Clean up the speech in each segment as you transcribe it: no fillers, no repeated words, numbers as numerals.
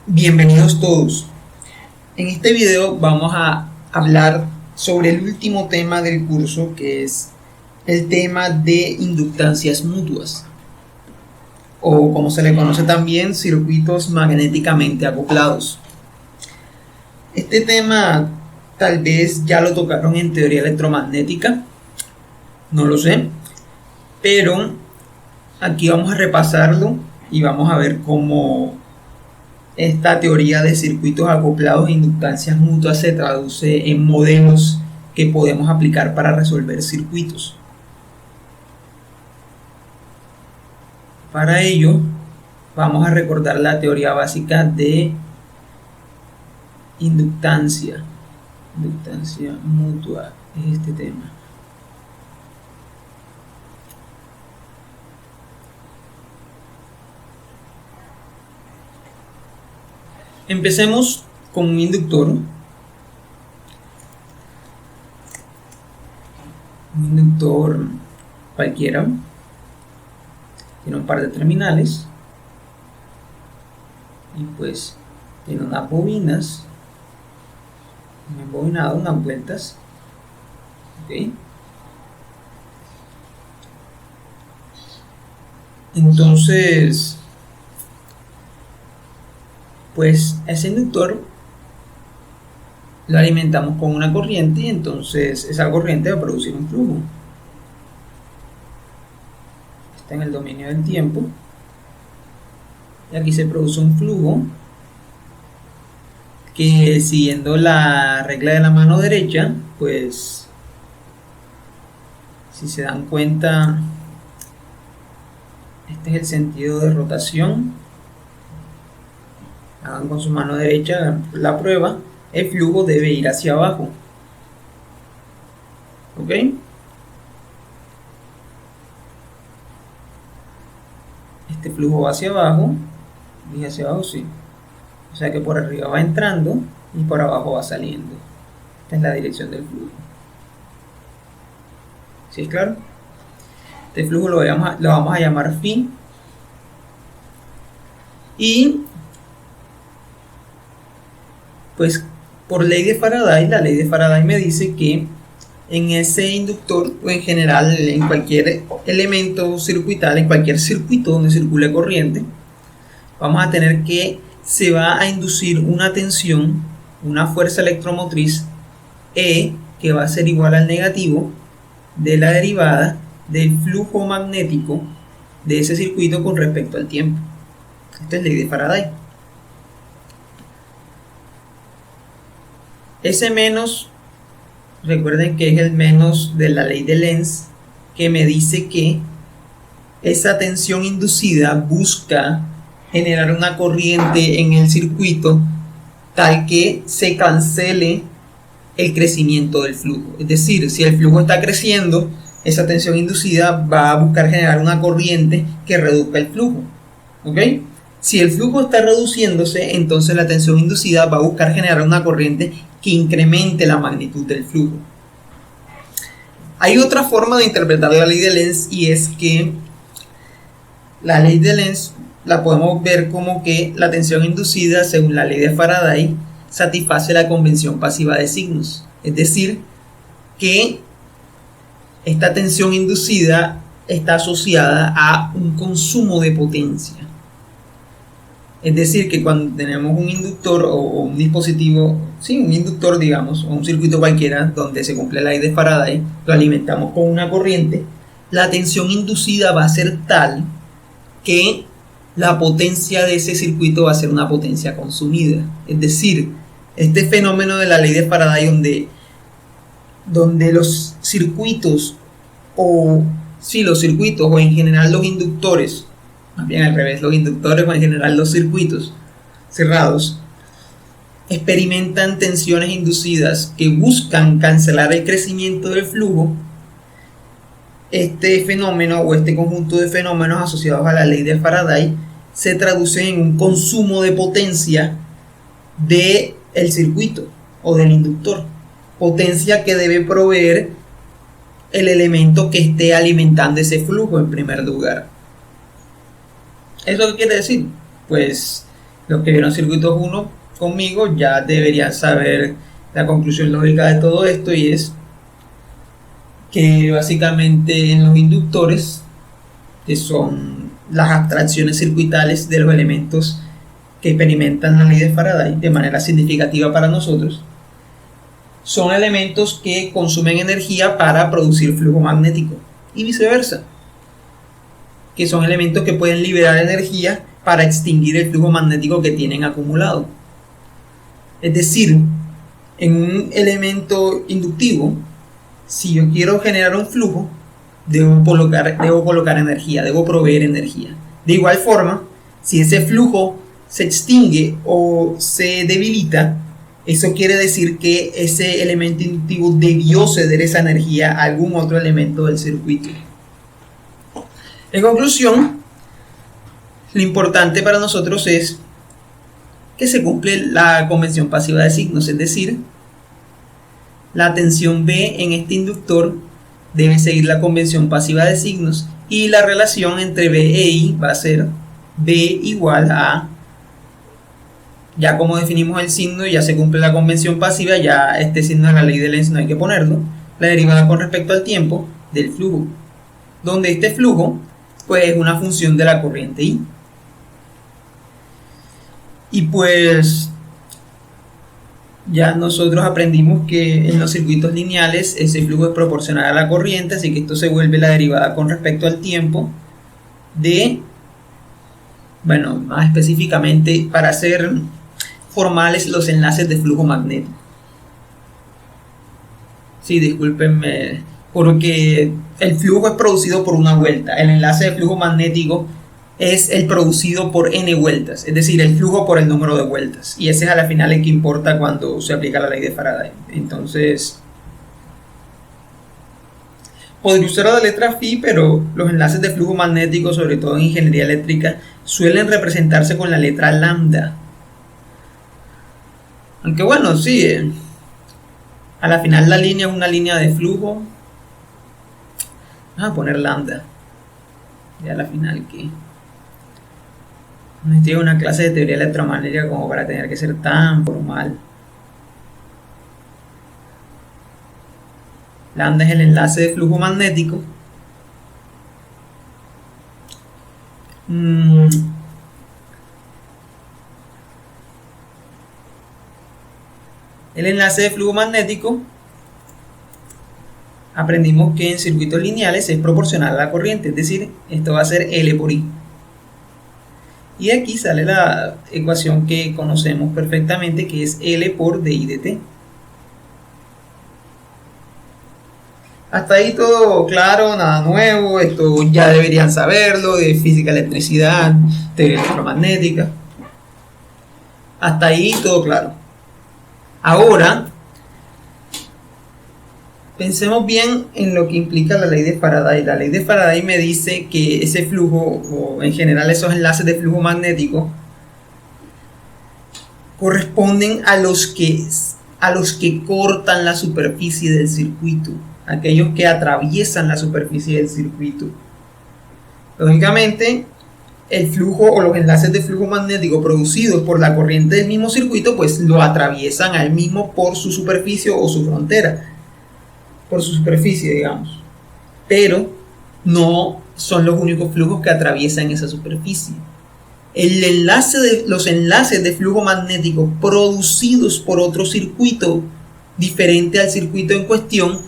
Bienvenidos todos. En este video vamos a hablar sobre el último tema del curso, que es el tema de inductancias mutuas, o como se le conoce también, circuitos magnéticamente acoplados. Este tema tal vez ya lo tocaron en teoría electromagnética, no lo sé, pero aquí vamos a repasarlo y vamos a ver cómo esta teoría de circuitos acoplados e inductancias mutuas se traduce en modelos que podemos aplicar para resolver circuitos. Para ello, vamos a recordar la teoría básica de inductancia mutua, es este tema. Empecemos con un inductor. Un inductor cualquiera. Tiene un par de terminales. Y pues tiene unas bobinas. Un embobinado, unas vueltas. ¿Ok? Entonces, pues ese inductor lo alimentamos con una corriente y entonces esa corriente va a producir un flujo. Está en el dominio del tiempo y aquí se produce un flujo que, siguiendo la regla de la mano derecha, pues si se dan cuenta, este es el sentido de rotación. Hagan con su mano derecha la prueba. El flujo debe ir hacia abajo. ¿Ok? Este flujo va hacia abajo. Dije hacia abajo, sí. O sea que por arriba va entrando y por abajo va saliendo. Esta es la dirección del flujo. ¿Sí es claro? Este flujo lo vamos a llamar phi. Y pues por ley de Faraday, la ley de Faraday me dice que en ese inductor, o en general en cualquier elemento circuital, en cualquier circuito donde circule corriente, vamos a tener que se va a inducir una tensión, una fuerza electromotriz E, que va a ser igual al negativo de la derivada del flujo magnético de ese circuito con respecto al tiempo. Esta es ley de Faraday. Ese menos, recuerden que es el menos de la ley de Lenz, que me dice que esa tensión inducida busca generar una corriente en el circuito tal que se cancele el crecimiento del flujo. Es decir, si el flujo está creciendo, esa tensión inducida va a buscar generar una corriente que reduzca el flujo. ¿Ok? Si el flujo está reduciéndose, entonces la tensión inducida va a buscar generar una corriente que incremente la magnitud del flujo. Hay otra forma de interpretar la ley de Lenz, y es que la ley de Lenz la podemos ver como que la tensión inducida, según la ley de Faraday, satisface la convención pasiva de signos. Es decir, que esta tensión inducida está asociada a un consumo de potencia. Es decir, que cuando tenemos un inductor o un dispositivo, sí, un inductor, digamos, o un circuito cualquiera donde se cumple la ley de Faraday, lo alimentamos con una corriente, la tensión inducida va a ser tal que la potencia de ese circuito va a ser una potencia consumida. Es decir, este fenómeno de la ley de Faraday donde los circuitos o en general los inductores, más bien al revés, los inductores o en general los circuitos cerrados experimentan tensiones inducidas que buscan cancelar el crecimiento del flujo. Este fenómeno o este conjunto de fenómenos asociados a la ley de Faraday se traduce en un consumo de potencia del circuito o del inductor, potencia que debe proveer el elemento que esté alimentando ese flujo en primer lugar. ¿Eso qué quiere decir? Pues Los que vieron circuitos 1 conmigo ya deberían saber la conclusión lógica de todo esto, y es que básicamente en los inductores, que son las abstracciones circuitales de los elementos que experimentan la ley de Faraday de manera significativa para nosotros, son elementos que consumen energía para producir flujo magnético y viceversa, que son elementos que pueden liberar energía para extinguir el flujo magnético que tienen acumulado. Es decir, en un elemento inductivo, si yo quiero generar un flujo, debo colocar energía, debo proveer energía. De igual forma, si ese flujo se extingue o se debilita, eso quiere decir que ese elemento inductivo debió ceder esa energía a algún otro elemento del circuito. En conclusión, lo importante para nosotros es que se cumple la convención pasiva de signos, es decir, la tensión B en este inductor debe seguir la convención pasiva de signos, y la relación entre B e I va a ser B igual a, ya como definimos el signo, ya se cumple la convención pasiva, ya este signo de la ley de Lenz no hay que ponerlo, la derivada con respecto al tiempo del flujo, donde este flujo pues es una función de la corriente I. Y pues ya nosotros aprendimos que en los circuitos lineales ese flujo es proporcional a la corriente, así que esto se vuelve la derivada con respecto al tiempo de, bueno, más específicamente para hacer formales los enlaces de flujo magnético. Sí, discúlpenme, porque el flujo es producido por una vuelta, el enlace de flujo magnético es el producido por n vueltas, es decir, el flujo por el número de vueltas, y ese es a la final el que importa cuando se aplica la ley de Faraday. Entonces, podría usar la letra Φ, pero los enlaces de flujo magnético, sobre todo en ingeniería eléctrica, suelen representarse con la letra lambda. Aunque bueno, sí, a la final la línea es una línea de flujo. Vamos a poner lambda. Y a la final que no estoy en una clase de teoría electromagnética como para tener que ser tan formal. Lambda es el enlace de flujo magnético. El enlace de flujo magnético, aprendimos que en circuitos lineales es proporcional a la corriente, es decir, esto va a ser L por I. Y aquí sale la ecuación que conocemos perfectamente, que es L por dI dt. Hasta ahí todo claro, nada nuevo, esto ya deberían saberlo, de física, electricidad, teoría electromagnética. Hasta ahí todo claro. Ahora, pensemos bien en lo que implica la ley de Faraday. La ley de Faraday me dice que ese flujo, o en general esos enlaces de flujo magnético, corresponden a los que cortan la superficie del circuito, aquellos que atraviesan la superficie del circuito. Lógicamente, el flujo o los enlaces de flujo magnético producidos por la corriente del mismo circuito, pues lo atraviesan al mismo por su superficie o su frontera, por su superficie, digamos, pero no son los únicos flujos que atraviesan esa superficie. Los enlaces de flujo magnético producidos por otro circuito diferente al circuito en cuestión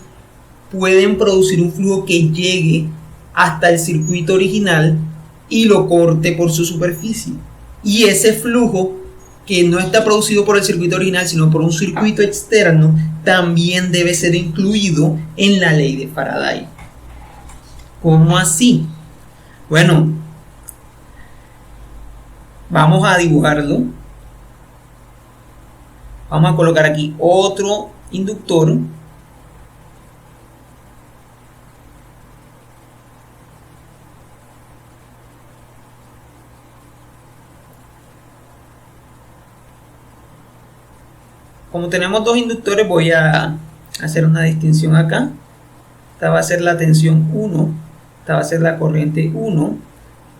pueden producir un flujo que llegue hasta el circuito original y lo corte por su superficie, y ese flujo que no está producido por el circuito original sino por un circuito externo también debe ser incluido en la ley de Faraday. ¿Cómo así? Bueno, vamos a dibujarlo. Vamos a colocar aquí otro inductor. Como tenemos dos inductores, voy a hacer una distinción acá. Esta va a ser la tensión 1, esta va a ser la corriente 1,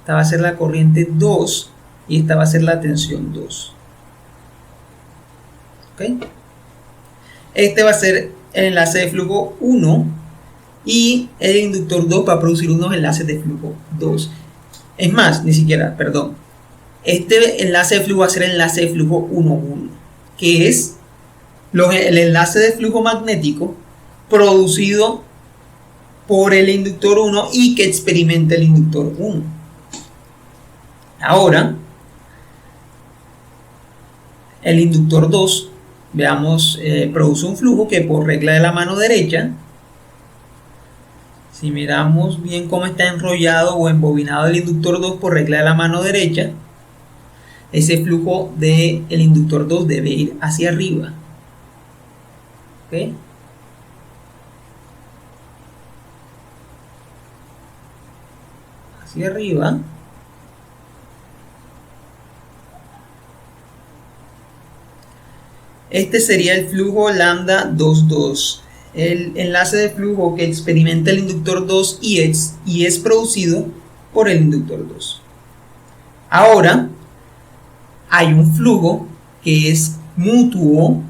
esta va a ser la corriente 2, y esta va a ser la tensión 2. ¿Okay? Este va a ser el enlace de flujo 1 y el inductor 2 va a producir unos enlaces de flujo 2. Es más, ni siquiera, perdón. Este enlace de flujo va a ser el enlace de flujo 1,1, que es el enlace de flujo magnético producido por el inductor 1 y que experimenta el inductor 1. Ahora, el inductor 2, veamos, produce un flujo que por regla de la mano derecha, si miramos bien cómo está enrollado o embobinado el inductor 2 por regla de la mano derecha, ese flujo del inductor 2 debe ir hacia arriba. ¿Okay? Hacia arriba. Este sería el flujo lambda 2,2. El enlace de flujo que experimenta el inductor 2 y es producido por el inductor 2. Ahora, hay un flujo que es mutuo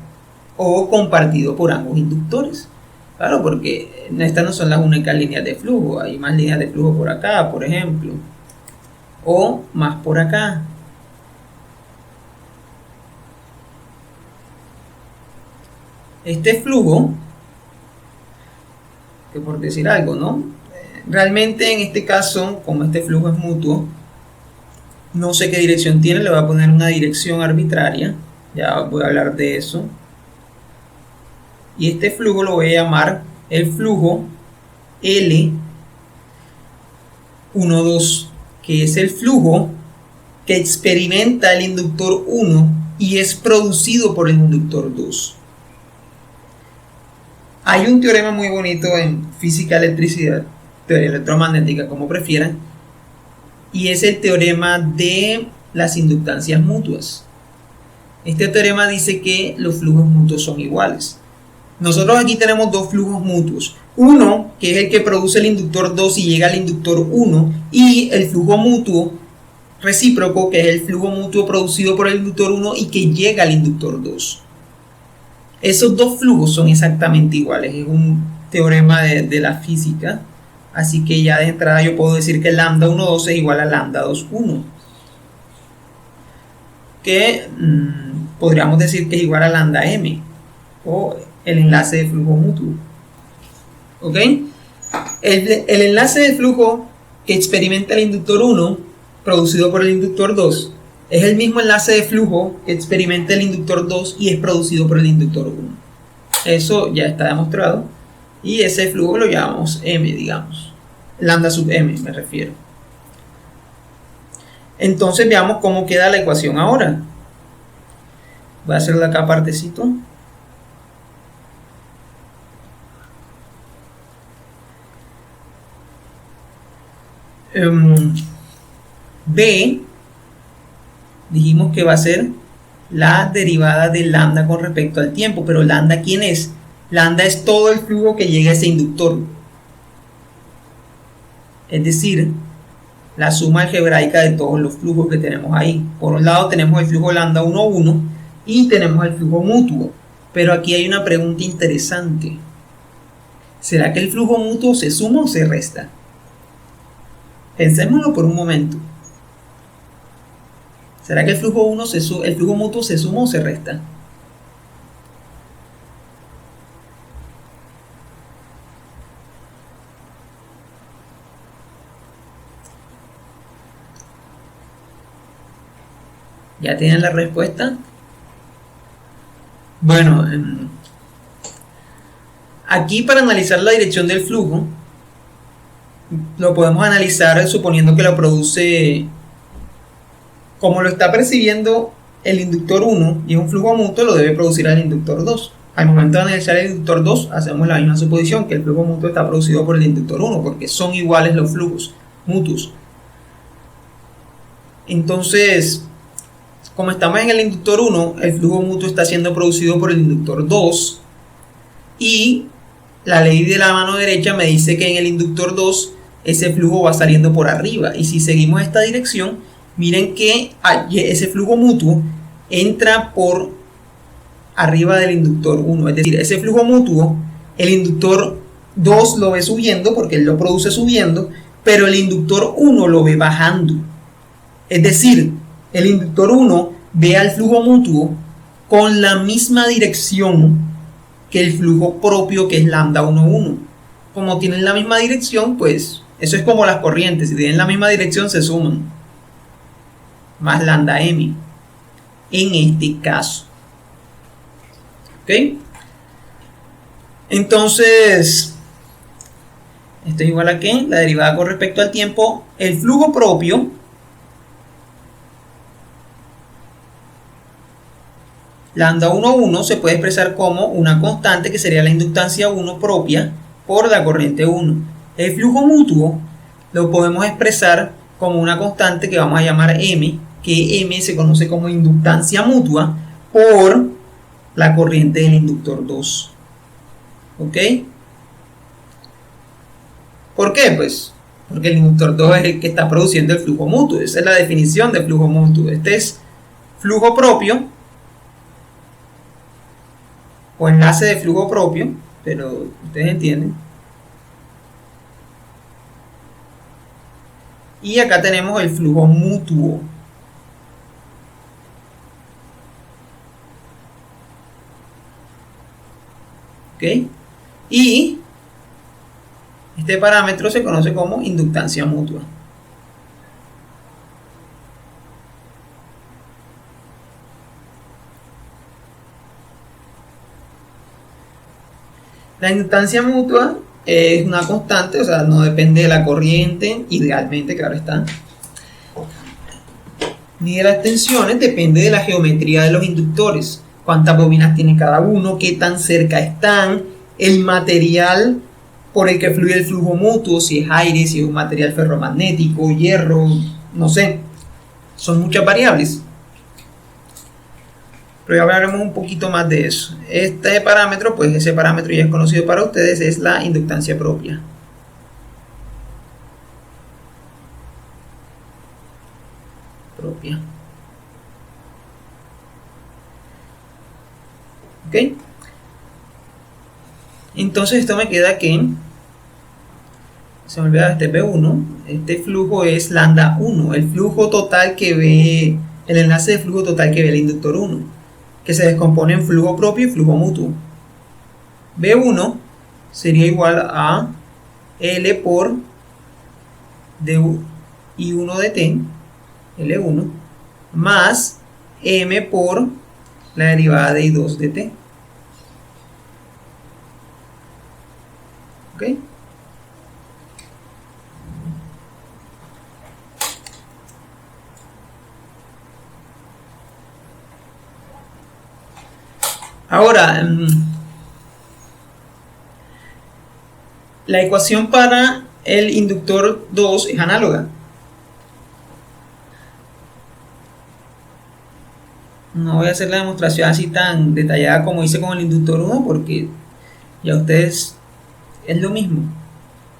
o compartido por ambos inductores. Claro, porque estas no son las únicas líneas de flujo. Hay más líneas de flujo por acá, por ejemplo. O más por acá. Este flujo, que por decir algo, ¿no? Realmente en este caso, como este flujo es mutuo, no sé qué dirección tiene, le voy a poner una dirección arbitraria. Ya voy a hablar de eso. Y este flujo lo voy a llamar el flujo L12, que es el flujo que experimenta el inductor 1 y es producido por el inductor 2. Hay un teorema muy bonito en física, electricidad, teoría electromagnética, como prefieran, y es el teorema de las inductancias mutuas. Este teorema dice que los flujos mutuos son iguales. Nosotros aquí tenemos dos flujos mutuos. Uno, que es el que produce el inductor 2 y llega al inductor 1, y el flujo mutuo recíproco, que es el flujo mutuo producido por el inductor 1 y que llega al inductor 2. Esos dos flujos son exactamente iguales. Es un teorema de la física. Así que ya de entrada yo puedo decir que lambda 1,2 es igual a lambda 2,1. Que podríamos decir que es igual a lambda m, o el enlace de flujo mutuo. ¿Ok? El enlace de flujo que experimenta el inductor 1, producido por el inductor 2, es el mismo enlace de flujo que experimenta el inductor 2 y es producido por el inductor 1. Eso ya está demostrado. Y ese flujo lo llamamos m, digamos. Lambda sub m me refiero. Entonces veamos cómo queda la ecuación ahora. Voy a hacerlo acá partecito. B, dijimos que va a ser la derivada de lambda con respecto al tiempo, pero lambda, ¿quién es? Lambda es todo el flujo que llega a ese inductor, es decir, la suma algebraica de todos los flujos que tenemos ahí. Por un lado tenemos el flujo lambda 1,1 y tenemos el flujo mutuo, pero aquí hay una pregunta interesante. ¿Será que el flujo mutuo se suma o se resta? Pensémoslo por un momento. ¿Será que el flujo mutuo se suma o se resta? ¿Ya tienen la respuesta? Bueno, aquí para analizar la dirección del flujo, lo podemos analizar suponiendo que lo produce, como lo está percibiendo el inductor 1 y es un flujo mutuo, lo debe producir el inductor 2. Al momento de analizar el inductor 2, hacemos la misma suposición, que el flujo mutuo está producido por el inductor 1, porque son iguales los flujos mutuos. Entonces, como estamos en el inductor 1, el flujo mutuo está siendo producido por el inductor 2, y la ley de la mano derecha me dice que en el inductor 2 ese flujo va saliendo por arriba, y si seguimos esta dirección, miren que ese flujo mutuo entra por arriba del inductor 1, es decir, ese flujo mutuo, el inductor 2 lo ve subiendo porque él lo produce subiendo, pero el inductor 1 lo ve bajando. Es decir, el inductor 1 ve al flujo mutuo con la misma dirección que el flujo propio, que es lambda 1,1. Como tienen la misma dirección, pues eso es como las corrientes, si tienen la misma dirección se suman, más lambda m en este caso. ¿Ok? Entonces, esto es igual a que la derivada con respecto al tiempo, el flujo propio lambda 1,1 se puede expresar como una constante que sería la inductancia 1 propia por la corriente 1. El flujo mutuo lo podemos expresar como una constante que vamos a llamar m, que m se conoce como inductancia mutua por la corriente del inductor 2. ¿Ok? ¿Por qué? Pues porque el inductor 2 es el que está produciendo el flujo mutuo. Esa es la definición de flujo mutuo. Este es flujo propio o enlace de flujo propio, pero ustedes entienden. Y acá tenemos el flujo mutuo. ¿Ok? Y este parámetro se conoce como inductancia mutua. La inductancia mutua es una constante, o sea, no depende de la corriente, idealmente, claro está, ni de las tensiones, depende de la geometría de los inductores. Cuántas bobinas tiene cada uno, qué tan cerca están, el material por el que fluye el flujo mutuo, si es aire, si es un material ferromagnético, hierro, no sé. Son muchas variables. Pero ya hablaremos un poquito más de eso. Este parámetro, pues ese parámetro ya es conocido para ustedes, es la inductancia propia. ¿Ok? Entonces esto me queda que, se me olvida este B1, este flujo es lambda 1, el flujo total que ve, el enlace de flujo total que ve el inductor 1, que se descompone en flujo propio y flujo mutuo. B1 sería igual a L por I1 de T, L1, más M por la derivada de I2 de T. ¿Ok? Ahora, la ecuación para el inductor 2 es análoga. No voy a hacer la demostración así tan detallada como hice con el inductor 1 porque ya ustedes es lo mismo.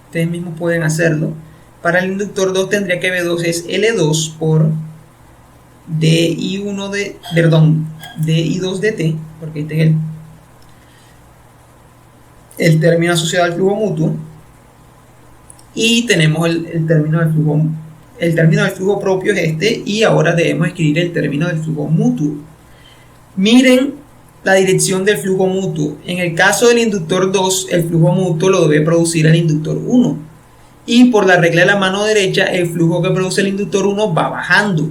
Ustedes mismos pueden hacerlo. Para el inductor 2 tendría que B2 es L2 por DI1 de, perdón, DI2 de T, porque este es el término asociado al flujo mutuo. Y tenemos el término del flujo. El término del flujo propio es este, y ahora debemos escribir el término del flujo mutuo. Miren la dirección del flujo mutuo. En el caso del inductor 2, el flujo mutuo lo debe producir el inductor 1. Y por la regla de la mano derecha, el flujo que produce el inductor 1 va bajando.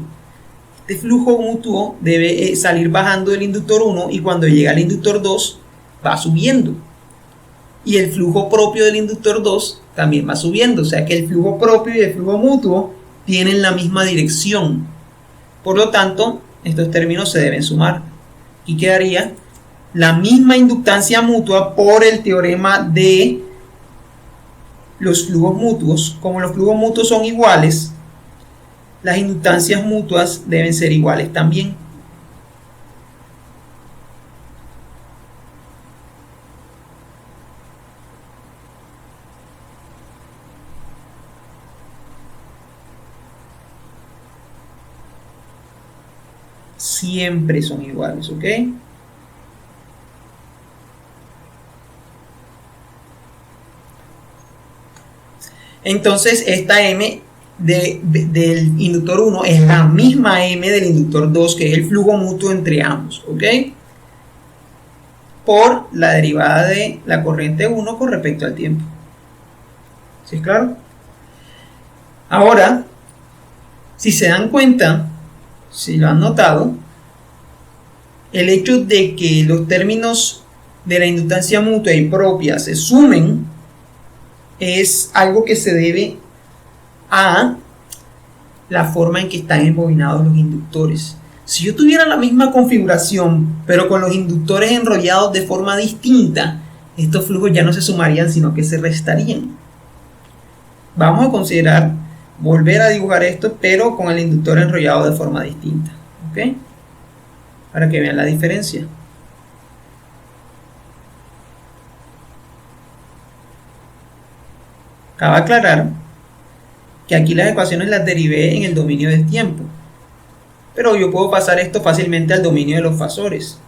Este flujo mutuo debe salir bajando del inductor 1 y cuando llega al inductor 2 va subiendo. Y el flujo propio del inductor 2 también va subiendo. O sea que el flujo propio y el flujo mutuo tienen la misma dirección. Por lo tanto, estos términos se deben sumar. Y quedaría la misma inductancia mutua por el teorema de los flujos mutuos. Como los flujos mutuos son iguales, las inductancias mutuas deben ser iguales también. siempre son iguales, ¿ok? Entonces esta M del inductor 1 es la misma M del inductor 2, que es el flujo mutuo entre ambos, ¿ok? Por la derivada de la corriente 1 con respecto al tiempo. ¿Sí es claro? Ahora, si se dan cuenta, si lo han notado, el hecho de que los términos de la inductancia mutua y propia se sumen es algo que se debe a la forma en que están embobinados los inductores. Si yo tuviera la misma configuración, pero con los inductores enrollados de forma distinta, estos flujos ya no se sumarían, sino que se restarían. Vamos a considerar volver a dibujar esto, pero con el inductor enrollado de forma distinta, ¿ok? Para que vean la diferencia. Cabe aclarar que aquí las ecuaciones las derivé en el dominio del tiempo, pero yo puedo pasar esto fácilmente al dominio de los fasores.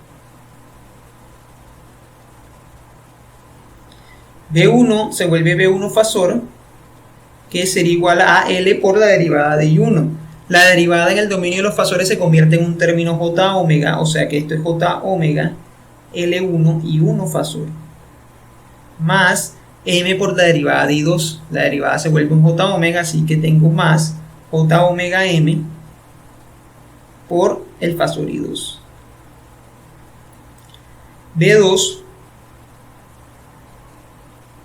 B1 se vuelve B1 fasor, que sería igual a L por la derivada de I1. La derivada en el dominio de los fasores se convierte en un término J omega, o sea que esto es J omega L1 I1 fasor, más M por la derivada de I2. La derivada se vuelve un J omega, así que tengo más J omega M por el fasor I2. B2,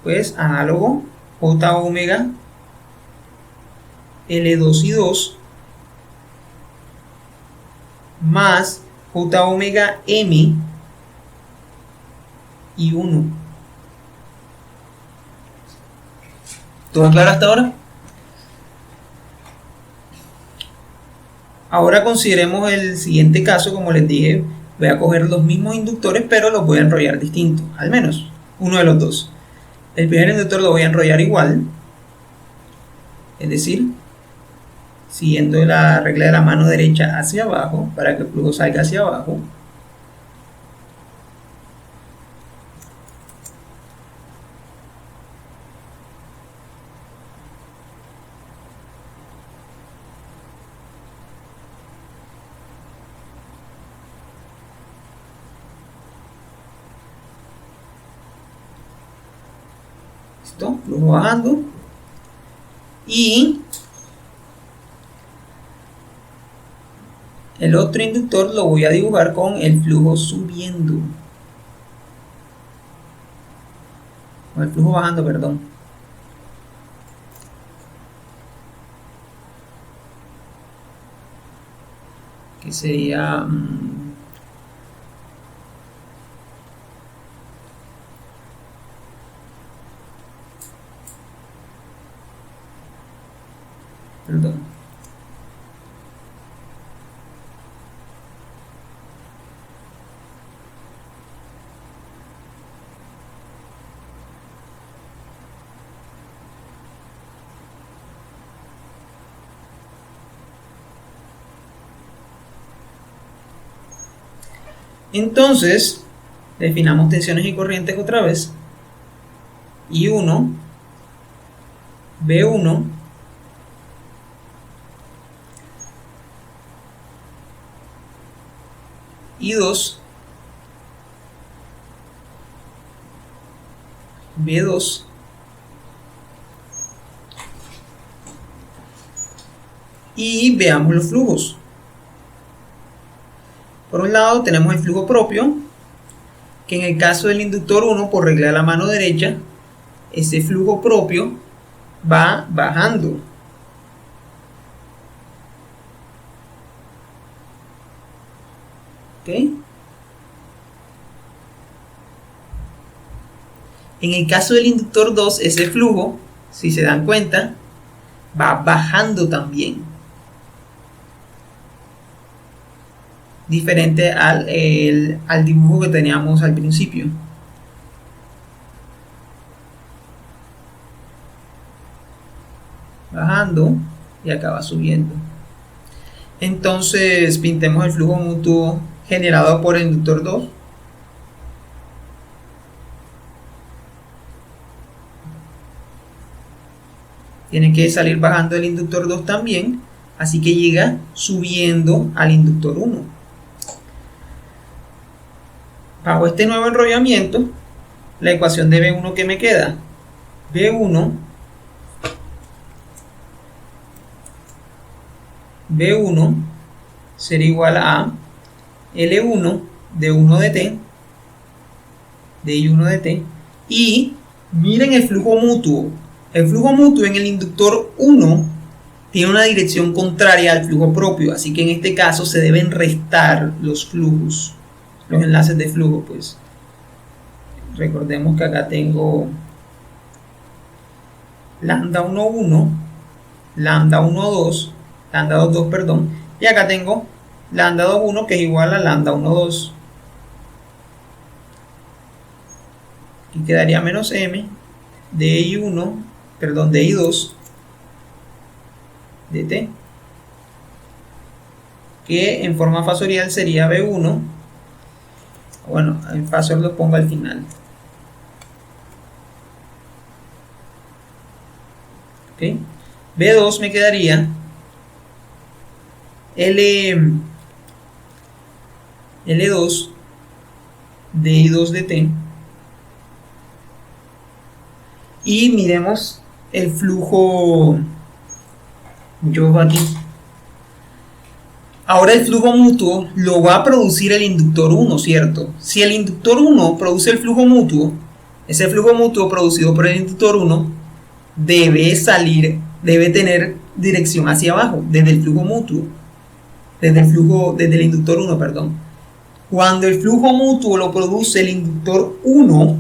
pues análogo, J omega L2 I2 más J omega M I1. ¿Todo claro hasta ahora? Ahora consideremos el siguiente caso. Como les dije, voy a coger los mismos inductores, pero los voy a enrollar distintos, al menos uno de los dos. El primer inductor lo voy a enrollar igual, es decir, siguiendo la regla de la mano derecha hacia abajo, para que el flujo salga hacia abajo. ¿Listo? Flujo bajando. Y el otro inductor lo voy a dibujar con el flujo subiendo. Con el flujo bajando, perdón. Que sería... perdón. Entonces, definamos tensiones y corrientes otra vez. I1, B1, I2, B2, y veamos los flujos. Por un lado tenemos el flujo propio, que en el caso del inductor 1, por regla de la mano derecha, ese flujo propio va bajando. ¿Ok? En el caso del inductor 2, ese flujo, si se dan cuenta, va bajando también. Diferente al dibujo que teníamos al principio. Bajando y acaba subiendo. Entonces pintemos el flujo mutuo generado por el inductor 2. Tiene que salir bajando el inductor 2 también, así que llega subiendo al inductor 1. Bajo este nuevo enrollamiento, la ecuación de B1 que me queda, B1 será igual a L1 de 1 de T, de I1 de T, y miren el flujo mutuo. El flujo mutuo en el inductor 1 tiene una dirección contraria al flujo propio, así que en este caso se deben restar los flujos, los enlaces de flujo. Pues recordemos que acá tengo lambda 1,1, lambda 1,2, lambda 2,2, perdón, y acá tengo lambda 2,1 que es igual a lambda 1,2. Aquí quedaría menos m de I1, perdón, de I2 de T, que en forma fasorial sería B1. Bueno, el fasor lo pongo al final. ¿Okay? B2 me quedaría L2 de I2 de T. Y miremos el flujo. Yo aquí. Ahora el flujo mutuo lo va a producir el inductor 1, ¿cierto? Si el inductor 1 produce el flujo mutuo, ese flujo mutuo producido por el inductor 1 debe tener dirección hacia abajo, desde el flujo mutuo, desde el inductor 1, perdón. Cuando el flujo mutuo lo produce el inductor 1,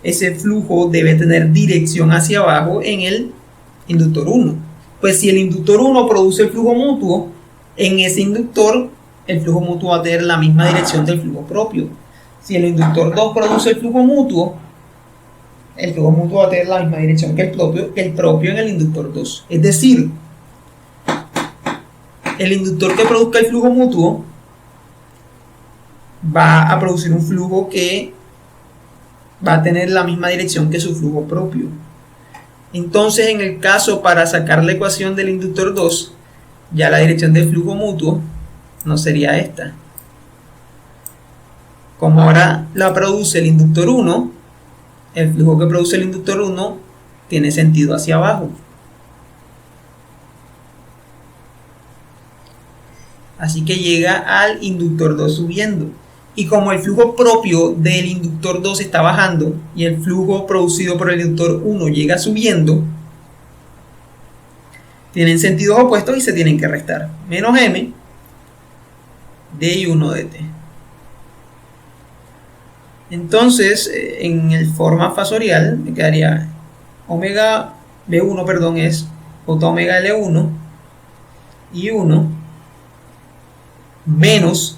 ese flujo debe tener dirección hacia abajo en el inductor 1. Pues si el inductor 1 produce el flujo mutuo, en ese inductor el flujo mutuo va a tener la misma dirección del flujo propio. Si el inductor 2 produce el flujo mutuo va a tener la misma dirección que el propio en el inductor 2. Es decir, el inductor que produzca el flujo mutuo va a producir un flujo que va a tener la misma dirección que su flujo propio. Entonces, en el caso para sacar la ecuación del inductor 2, ya la dirección del flujo mutuo no sería esta. Como ahora la produce el inductor 1, el flujo que produce el inductor 1 tiene sentido hacia abajo. Así que llega al inductor 2 subiendo. Y como el flujo propio del inductor 2 está bajando y el flujo producido por el inductor 1 llega subiendo, tienen sentidos opuestos y se tienen que restar. Menos m de I1 de T. Entonces, en el forma fasorial me quedaría omega B1, perdón, es J omega L1 I1 menos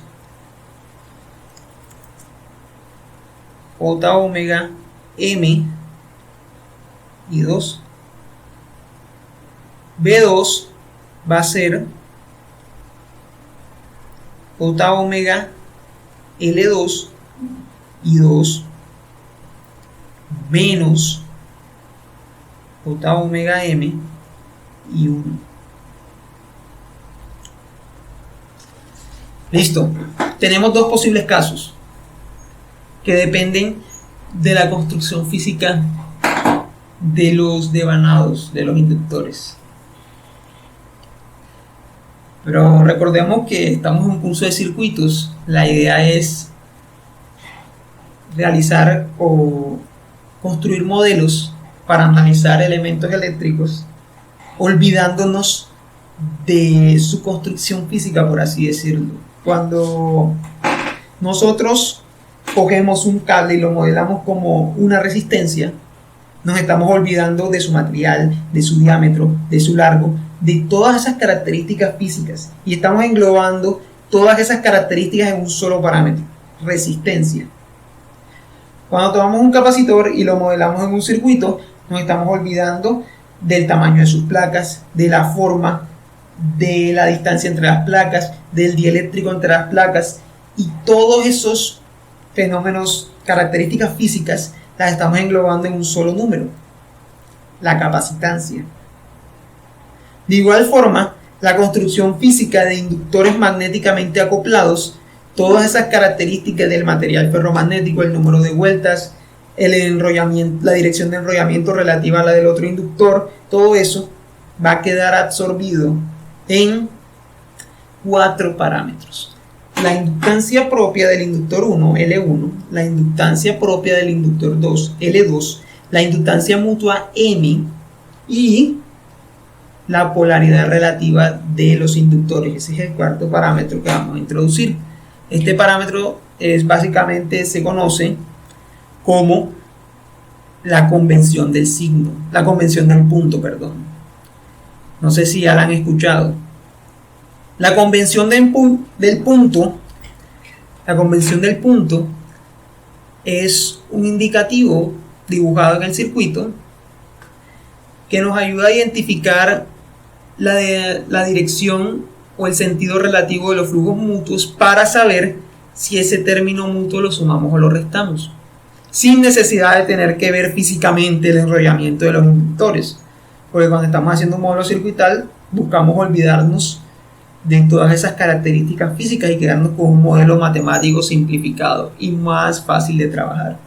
J omega M y 2. B2 va a ser J omega L2 y 2 menos J omega M y 1. Listo. Tenemos dos posibles casos que dependen de la construcción física de los devanados, de los inductores. Pero recordemos que estamos en un curso de circuitos. La idea es realizar o construir modelos para analizar elementos eléctricos, olvidándonos de su construcción física, por así decirlo. Cuando nosotros cogemos un cable y lo modelamos como una resistencia, nos estamos olvidando de su material, de su diámetro, de su largo, de todas esas características físicas, y estamos englobando todas esas características en un solo parámetro: resistencia. Cuando tomamos un capacitor y lo modelamos en un circuito, nos estamos olvidando del tamaño de sus placas, de la forma de la distancia entre las placas, del dieléctrico entre las placas, y todos esos fenómenos, características físicas, las estamos englobando en un solo número, la capacitancia. De igual forma, la construcción física de inductores magnéticamente acoplados, todas esas características del material ferromagnético, el número de vueltas, el enrollamiento, la dirección de enrollamiento relativa a la del otro inductor, todo eso va a quedar absorbido en 4 parámetros. La inductancia propia del inductor 1, L1, la inductancia propia del inductor 2, L2, la inductancia mutua M y la polaridad relativa de los inductores. Ese es el cuarto parámetro que vamos a introducir. Este parámetro básicamente se conoce como la convención del signo, la convención del punto, perdón. No sé si ya la han escuchado. La convención del punto, la convención del punto es un indicativo dibujado en el circuito que nos ayuda a identificar la dirección o el sentido relativo de los flujos mutuos para saber si ese término mutuo lo sumamos o lo restamos, sin necesidad de tener que ver físicamente el enrollamiento de los inductores, porque cuando estamos haciendo un módulo circuital buscamos olvidarnos de todas esas características físicas y quedarnos con un modelo matemático simplificado y más fácil de trabajar.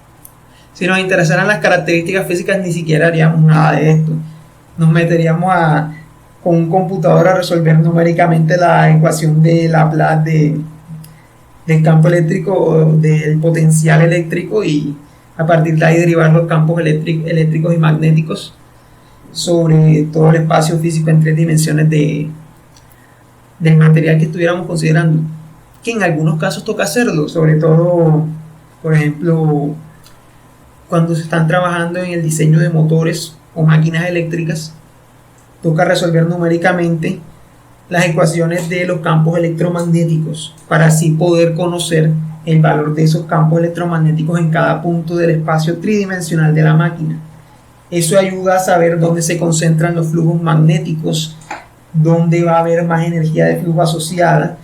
Si nos interesaran las características físicas, ni siquiera haríamos nada de esto. Nos meteríamos con un computador a resolver numéricamente la ecuación de Laplace del campo eléctrico o del potencial eléctrico, y a partir de ahí derivar los campos eléctricos y magnéticos sobre todo el espacio físico en 3 dimensiones del material que estuviéramos considerando, que en algunos casos toca hacerlo, sobre todo, por ejemplo, cuando se están trabajando en el diseño de motores o máquinas eléctricas, toca resolver numéricamente las ecuaciones de los campos electromagnéticos para así poder conocer el valor de esos campos electromagnéticos en cada punto del espacio tridimensional de la máquina. Eso ayuda a saber dónde se concentran los flujos magnéticos, dónde va a haber más energía de flujo asociada,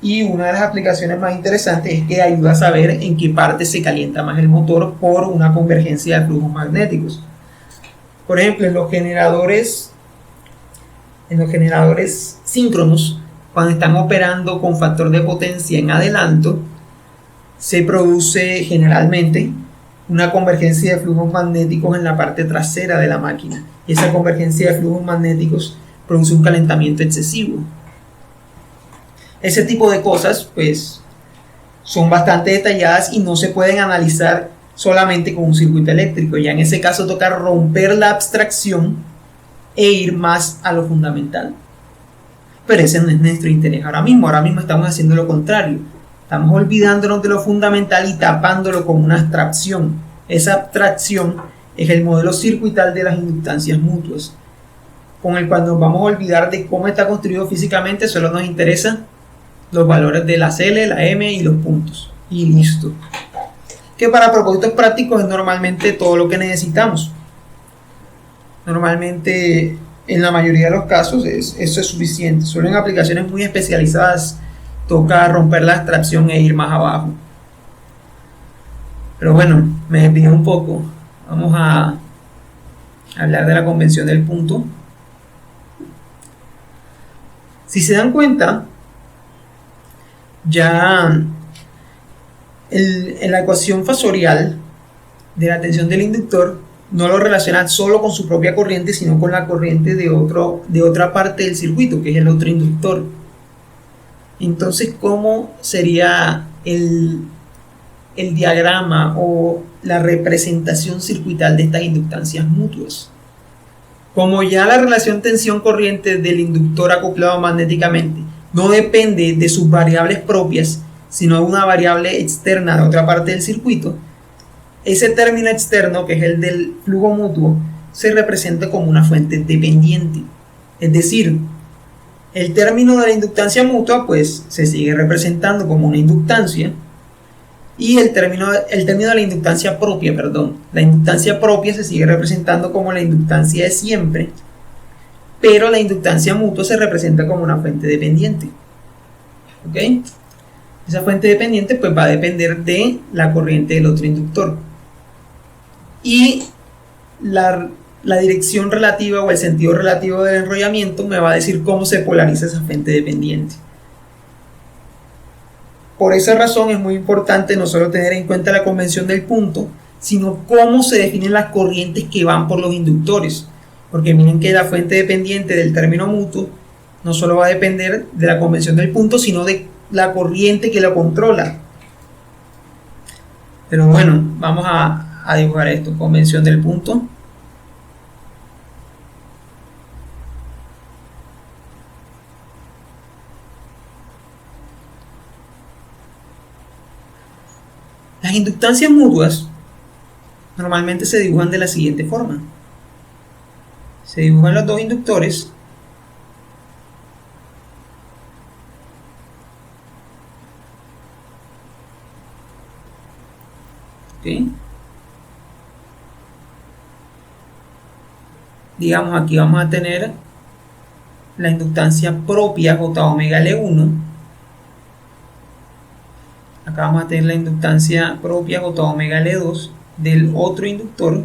y una de las aplicaciones más interesantes es que ayuda a saber en qué parte se calienta más el motor por una convergencia de flujos magnéticos. Por ejemplo, en los generadores síncronos, cuando están operando con factor de potencia en adelanto, se produce generalmente una convergencia de flujos magnéticos en la parte trasera de la máquina, y esa convergencia de flujos magnéticos produce un calentamiento excesivo. Ese tipo de cosas pues son bastante detalladas y no se pueden analizar solamente con un circuito eléctrico. Ya en ese caso toca romper la abstracción e ir más a lo fundamental, pero ese no es nuestro interés ahora mismo estamos haciendo lo contrario. Estamos olvidándonos de lo fundamental y tapándolo con una abstracción. Esa abstracción es el modelo circuital de las inductancias mutuas, con el cual nos vamos a olvidar de cómo está construido físicamente. Solo nos interesan los valores de la L, la M y los puntos, y listo. Que para propósitos prácticos es normalmente todo lo que necesitamos. Normalmente, en la mayoría de los casos, eso es suficiente. Solo en aplicaciones muy especializadas toca romper la abstracción e ir más abajo. Pero bueno, me desvío un poco. Vamos a hablar de la convención del punto. Si se dan cuenta, ya en la ecuación fasorial de la tensión del inductor no lo relacionan solo con su propia corriente, sino con la corriente de otra parte del circuito, que es el otro inductor. Entonces, ¿cómo sería el diagrama o la representación circuital de estas inductancias mutuas? Como ya la relación tensión-corriente del inductor acoplado magnéticamente no depende de sus variables propias, sino de una variable externa de otra parte del circuito, ese término externo, que es el del flujo mutuo, se representa como una fuente dependiente. Es decir, el término de la inductancia mutua pues se sigue representando como una inductancia, y el término de la inductancia propia, la inductancia propia se sigue representando como la inductancia de siempre, pero la inductancia mutua se representa como una fuente dependiente. ¿Ok? Esa fuente dependiente pues va a depender de la corriente del otro inductor. Y la dirección relativa o el sentido relativo del enrollamiento me va a decir cómo se polariza esa fuente dependiente. Por esa razón es muy importante no solo tener en cuenta la convención del punto, sino cómo se definen las corrientes que van por los inductores. Porque miren que la fuente dependiente del término mutuo no solo va a depender de la convención del punto, sino de la corriente que lo controla. Pero bueno, vamos a dibujar esto. Convención del punto. Las inductancias mutuas normalmente se dibujan de la siguiente forma. Se dibujan los dos inductores ¿okay? Digamos, aquí vamos a tener la inductancia propia J omega L1. Acá vamos a tener la inductancia propia J omega L2 del otro inductor.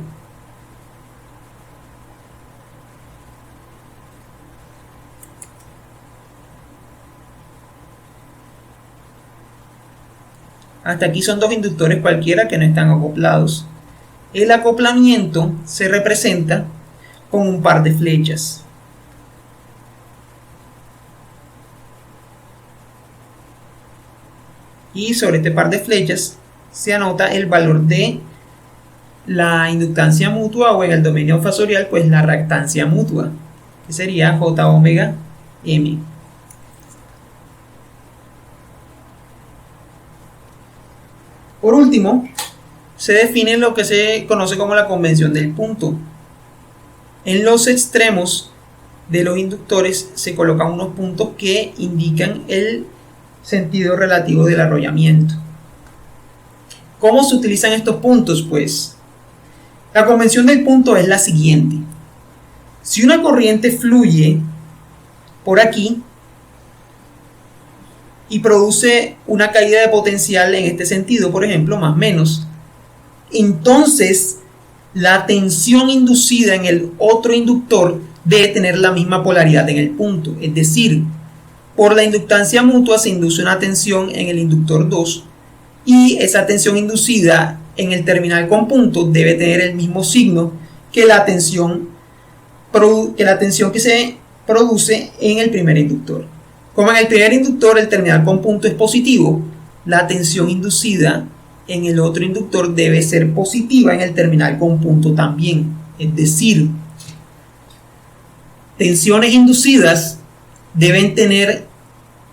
Hasta aquí son dos inductores cualquiera que no están acoplados. El acoplamiento se representa con un par de flechas. Y sobre este par de flechas se anota el valor de la inductancia mutua, o en el dominio fasorial pues la reactancia mutua, que sería J omega M. Por último, se define lo que se conoce como la convención del punto. En los extremos de los inductores se colocan unos puntos que indican el sentido relativo del arrollamiento. ¿Cómo se utilizan estos puntos? Pues la convención del punto es la siguiente. Si una corriente fluye por aquí y produce una caída de potencial en este sentido, por ejemplo, más menos, entonces la tensión inducida en el otro inductor debe tener la misma polaridad en el punto. Es decir, por la inductancia mutua se induce una tensión en el inductor 2 y esa tensión inducida en el terminal con punto debe tener el mismo signo que la tensión que se produce en el primer inductor. Como en el primer inductor el terminal con punto es positivo, la tensión inducida en el otro inductor debe ser positiva en el terminal con punto también. Es decir, tensiones inducidas deben tener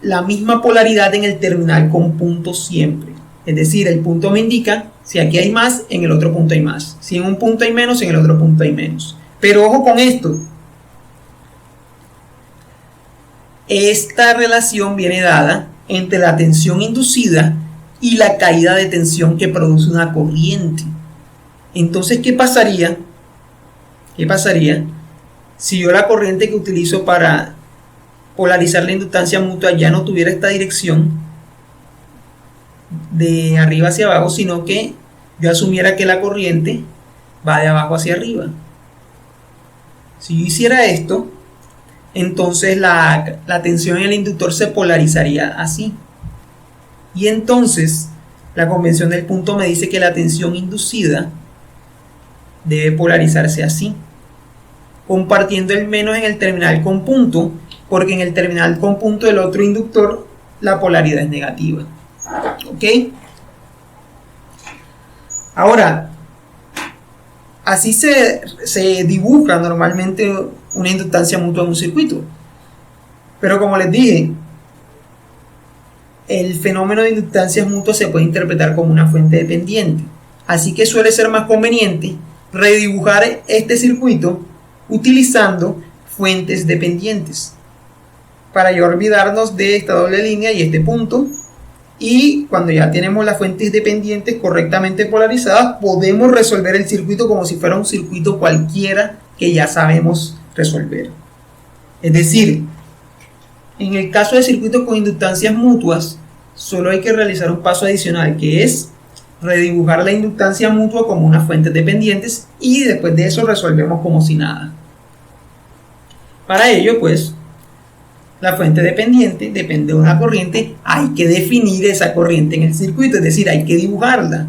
la misma polaridad en el terminal con punto siempre. Es decir, el punto me indica si aquí hay más, en el otro punto hay más. Si en un punto hay menos, en el otro punto hay menos. Pero ojo con esto. Esta relación viene dada entre la tensión inducida y la caída de tensión que produce una corriente. Entonces, ¿qué pasaría? ¿Qué pasaría si yo la corriente que utilizo para polarizar la inductancia mutua ya no tuviera esta dirección de arriba hacia abajo, sino que yo asumiera que la corriente va de abajo hacia arriba? Si yo hiciera esto, entonces la tensión en el inductor se polarizaría así. Y entonces la convención del punto me dice que la tensión inducida debe polarizarse así, compartiendo el menos en el terminal con punto, porque en el terminal con punto del otro inductor la polaridad es negativa. ¿Ok? Ahora, así se dibuja normalmente una inductancia mutua en un circuito. Pero como les dije, el fenómeno de inductancias mutuas se puede interpretar como una fuente dependiente. Así que suele ser más conveniente redibujar este circuito utilizando fuentes dependientes, para ya olvidarnos de esta doble línea y este punto. Y cuando ya tenemos las fuentes dependientes correctamente polarizadas, podemos resolver el circuito como si fuera un circuito cualquiera que ya sabemos resolver. Es decir, en el caso de circuitos con inductancias mutuas, solo hay que realizar un paso adicional, que es redibujar la inductancia mutua como unas fuentes dependientes, y después de eso resolvemos como si nada. Para ello, pues, la fuente dependiente depende de una corriente, hay que definir esa corriente en el circuito, es decir, hay que dibujarla.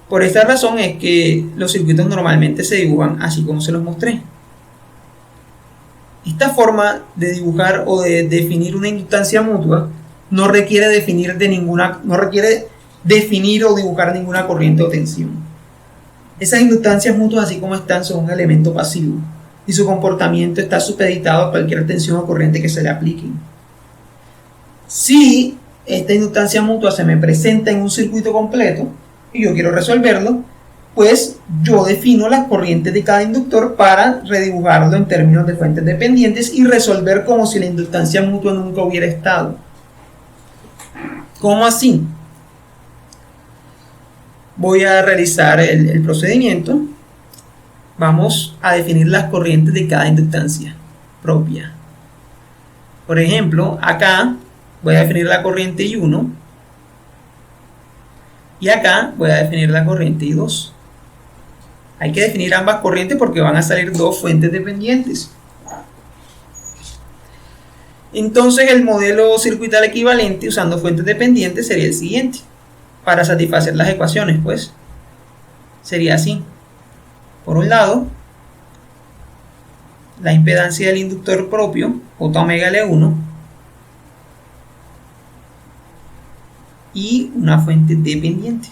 Por esta razón es que los circuitos normalmente se dibujan así como se los mostré. Esta forma de dibujar o de definir una inductancia mutua no requiere definir o dibujar ninguna corriente o tensión. Esas inductancias mutuas, así como están, son un elemento pasivo y su comportamiento está supeditado a cualquier tensión o corriente que se le aplique. Si esta inductancia mutua se me presenta en un circuito completo y yo quiero resolverlo, pues yo defino las corrientes de cada inductor para redibujarlo en términos de fuentes dependientes y resolver como si la inductancia mutua nunca hubiera estado. ¿Cómo así? Voy a realizar el procedimiento. Vamos a definir las corrientes de cada inductancia propia. Por ejemplo, acá voy a definir la corriente I1 y acá voy a definir la corriente I2. Hay que definir ambas corrientes porque van a salir dos fuentes dependientes. Entonces el modelo circuital equivalente usando fuentes dependientes sería el siguiente. Para satisfacer las ecuaciones, pues, sería así. Por un lado, la impedancia del inductor propio, J omega L1, y una fuente dependiente.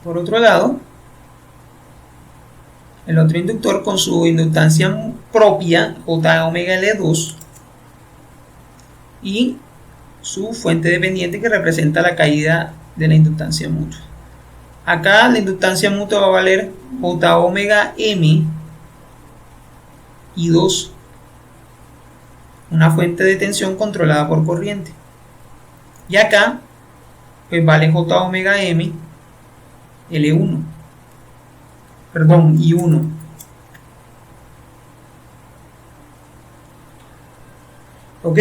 Por otro lado, el otro inductor con su inductancia propia, J omega L2, y su fuente dependiente que representa la caída de la inductancia mutua. Acá la inductancia mutua va a valer J omega M y 2, una fuente de tensión controlada por corriente. Y acá, pues vale J omega M L1, perdón, I1. ¿Ok?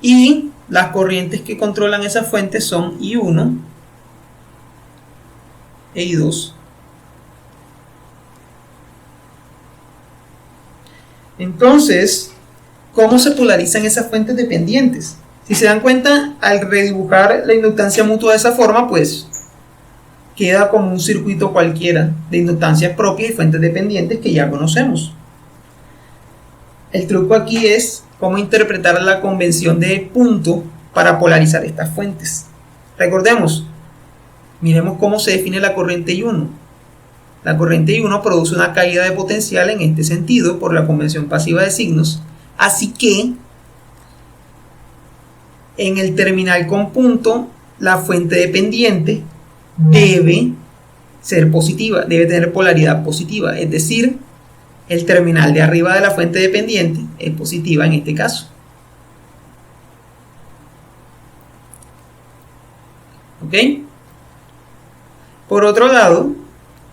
Y las corrientes que controlan esas fuentes son I1 e I2. Entonces, ¿cómo se polarizan esas fuentes dependientes? Si se dan cuenta, al redibujar la inductancia mutua de esa forma, pues queda como un circuito cualquiera de inductancias propias y fuentes dependientes que ya conocemos. El truco aquí es cómo interpretar la convención de punto para polarizar estas fuentes. Recordemos, miremos cómo se define la corriente I1. La corriente I1 produce una caída de potencial en este sentido por la convención pasiva de signos, así que en el terminal con punto la fuente dependiente debe ser positiva, debe tener polaridad positiva, es decir, el terminal de arriba de la fuente dependiente es positiva en este caso. ¿Ok? Por otro lado,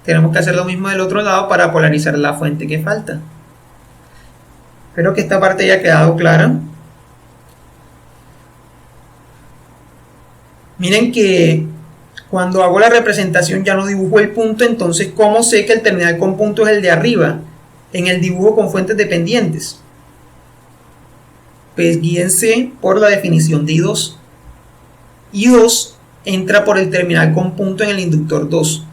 tenemos que hacer lo mismo del otro lado para polarizar la fuente que falta. Espero que esta parte haya quedado clara. Miren que cuando hago la representación ya no dibujo el punto, entonces ¿cómo sé que el terminal con punto es el de arriba en el dibujo con fuentes dependientes? Pues guíense por la definición de I2. I2 entra por el terminal con punto en el inductor 2.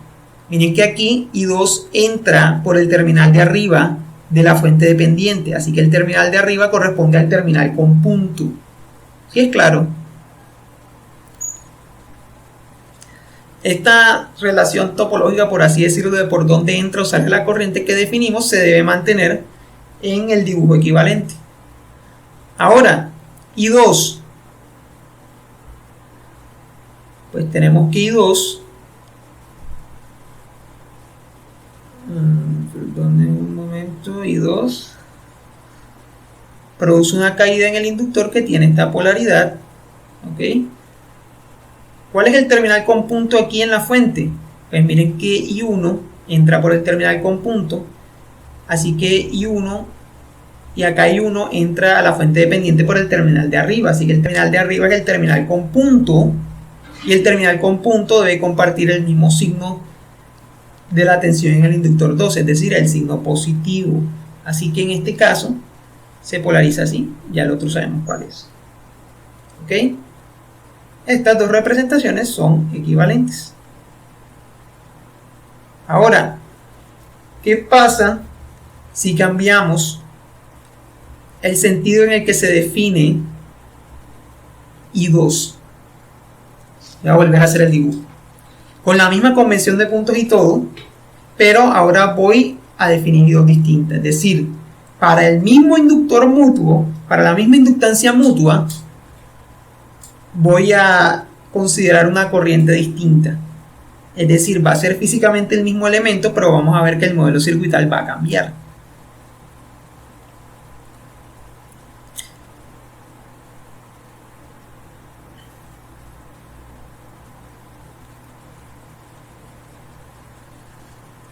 Miren que aquí I2 entra por el terminal de arriba de la fuente dependiente, así que el terminal de arriba corresponde al terminal con punto. ¿Sí es claro? Esta relación topológica, por así decirlo, de por dónde entra o sale la corriente que definimos, se debe mantener en el dibujo equivalente. Ahora, I2. Pues tenemos que I2, perdón un momento, I2, produce una caída en el inductor que tiene esta polaridad. ¿Ok? ¿Cuál es el terminal con punto aquí en la fuente? Pues miren que I1 entra por el terminal con punto, así que I1 y acá I1 entra a la fuente dependiente por el terminal de arriba, así que el terminal de arriba es el terminal con punto, y el terminal con punto debe compartir el mismo signo de la tensión en el inductor 2, es decir, el signo positivo. Así que en este caso se polariza así, ya el otro sabemos cuál es. ¿Ok? Estas dos representaciones son equivalentes. Ahora, ¿qué pasa si cambiamos el sentido en el que se define I2? Voy a volver a hacer el dibujo. Con la misma convención de puntos y todo, pero ahora voy a definir I2 distinta. Es decir, para el mismo inductor mutuo, para la misma inductancia mutua, voy a considerar una corriente distinta. Es decir, va a ser físicamente el mismo elemento, pero vamos a ver que el modelo circuital va a cambiar.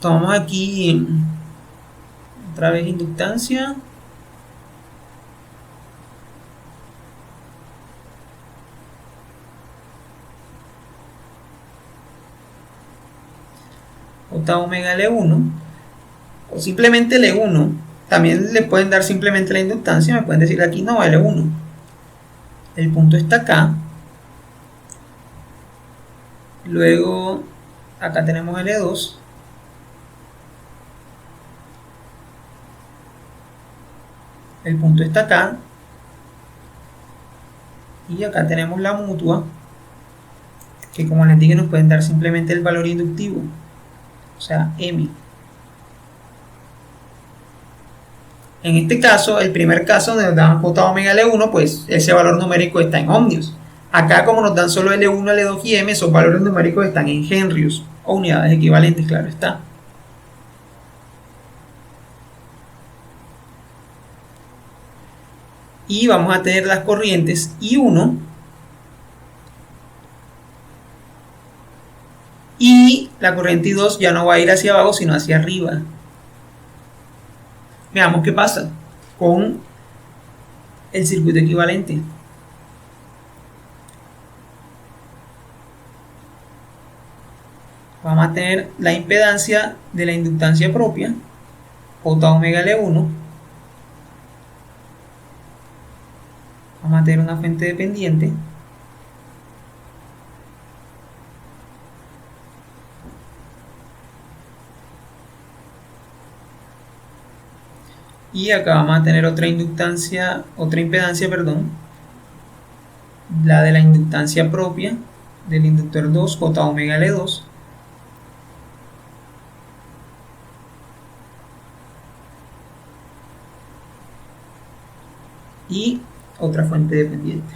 Tomamos aquí otra vez inductancia. J omega L1 o simplemente L1. También le pueden dar simplemente la inductancia, me pueden decir aquí no, L1. El punto está acá. Luego acá tenemos L2. El punto está acá. Y acá tenemos la mutua, que como les dije nos pueden dar simplemente el valor inductivo, o sea, M. En este caso, el primer caso donde nos dan J omega L1, pues ese valor numérico está en ohmios. Acá como nos dan solo L1, L2 y M, esos valores numéricos están en henrios, o unidades equivalentes, claro está. Y vamos a tener las corrientes I1 y la corriente I2 ya no va a ir hacia abajo sino hacia arriba. Veamos qué pasa con el circuito equivalente. Vamos a tener la impedancia de la inductancia propia, J omega L1. Vamos a tener una fuente dependiente. Y acá vamos a tener otra impedancia, la de la inductancia propia del inductor 2, J omega L2. Y otra fuente dependiente.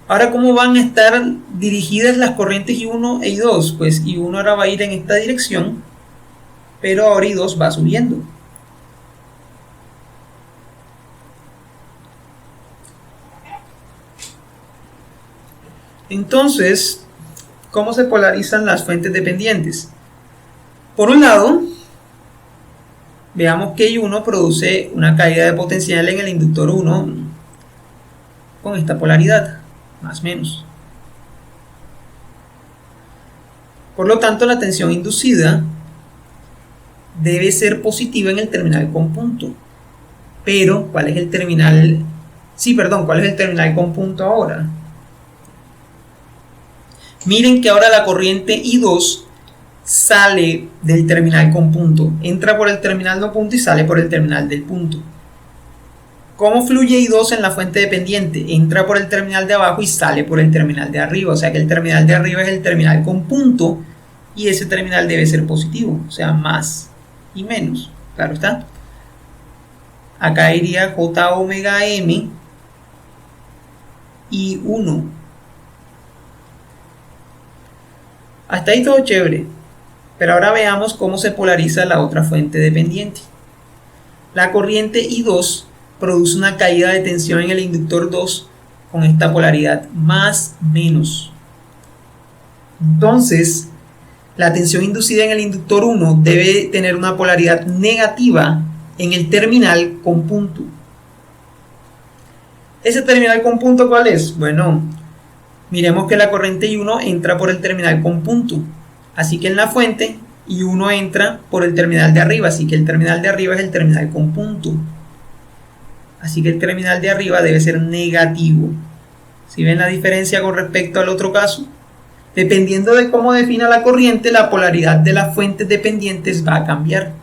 Ahora, ¿cómo van a estar dirigidas las corrientes I1 e I2? Pues I1 ahora va a ir en esta dirección, pero ahora I2 va subiendo. Entonces, ¿cómo se polarizan las fuentes dependientes? Por un lado, veamos que I1 produce una caída de potencial en el inductor 1 con esta polaridad, más o menos. Por lo tanto, la tensión inducida debe ser positiva en el terminal con punto. Pero, ¿cuál es el terminal? ¿Cuál es el terminal con punto ahora? Miren que ahora la corriente I2 sale del terminal con punto, entra por el terminal no punto y sale por el terminal del punto. ¿Cómo fluye I2 en la fuente dependiente? Entra por el terminal de abajo y sale por el terminal de arriba, o sea que el terminal de arriba es el terminal con punto y ese terminal debe ser positivo, o sea, más y menos, claro está. Acá iría J omega M y 1. Hasta ahí todo chévere, pero ahora veamos cómo se polariza la otra fuente dependiente. La corriente I2 produce una caída de tensión en el inductor 2 con esta polaridad más menos. Entonces, la tensión inducida en el inductor 1 debe tener una polaridad negativa en el terminal con punto. ¿Ese terminal con punto cuál es? Bueno, miremos que la corriente I1 entra por el terminal con punto. Así que en la fuente I1 entra por el terminal de arriba. Así que el terminal de arriba es el terminal con punto. Así que el terminal de arriba debe ser negativo. ¿Sí ven la diferencia con respecto al otro caso? Dependiendo de cómo defina la corriente, la polaridad de las fuentes dependientes va a cambiar.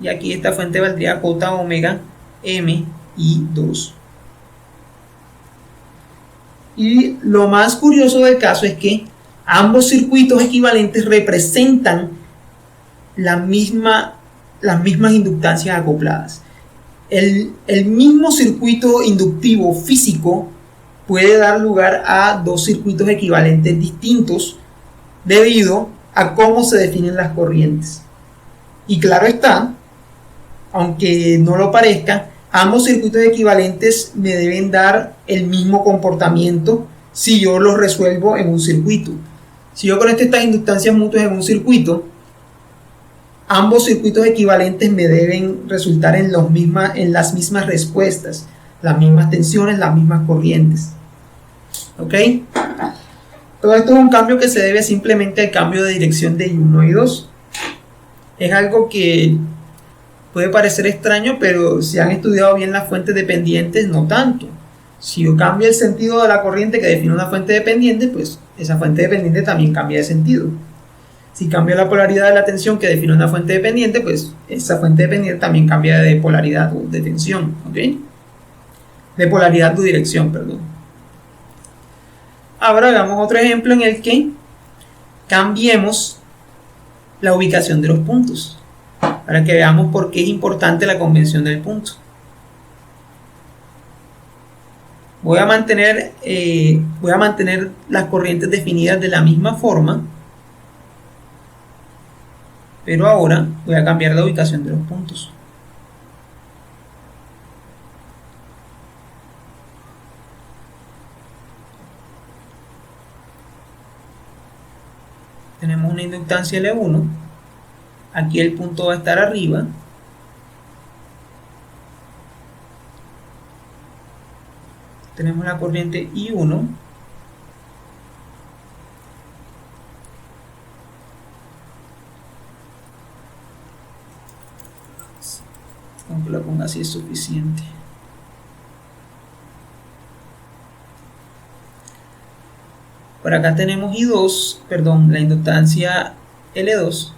Y aquí esta fuente valdría J omega M I 2. Y lo más curioso del caso es que ambos circuitos equivalentes representan las mismas inductancias acopladas. El mismo circuito inductivo físico puede dar lugar a dos circuitos equivalentes distintos debido a cómo se definen las corrientes. Y claro está, aunque no lo parezca, ambos circuitos equivalentes me deben dar el mismo comportamiento si yo los resuelvo en un circuito. Si yo conecto estas inductancias mutuas en un circuito, ambos circuitos equivalentes me deben resultar en las mismas respuestas, las mismas tensiones, las mismas corrientes. ¿Ok? Todo esto es un cambio que se debe simplemente al cambio de dirección de I1 y 2. Es algo que puede parecer extraño, pero si han estudiado bien las fuentes dependientes, no tanto. Si yo cambio el sentido de la corriente que define una fuente dependiente, pues esa fuente dependiente también cambia de sentido. Si cambio la polaridad de la tensión que define una fuente dependiente, pues esa fuente dependiente también cambia de polaridad o de tensión, ¿ok? De polaridad o dirección, perdón. Ahora hagamos otro ejemplo en el que cambiemos la ubicación de los puntos, para que veamos por qué es importante la convención del punto. Voy a mantener las corrientes definidas de la misma forma, pero ahora voy a cambiar la ubicación de los puntos. Tenemos una inductancia L1. Aquí el punto va a estar arriba. Tenemos la corriente I1. Aunque lo ponga así es suficiente. Por acá tenemos I2, perdón, la inductancia L2.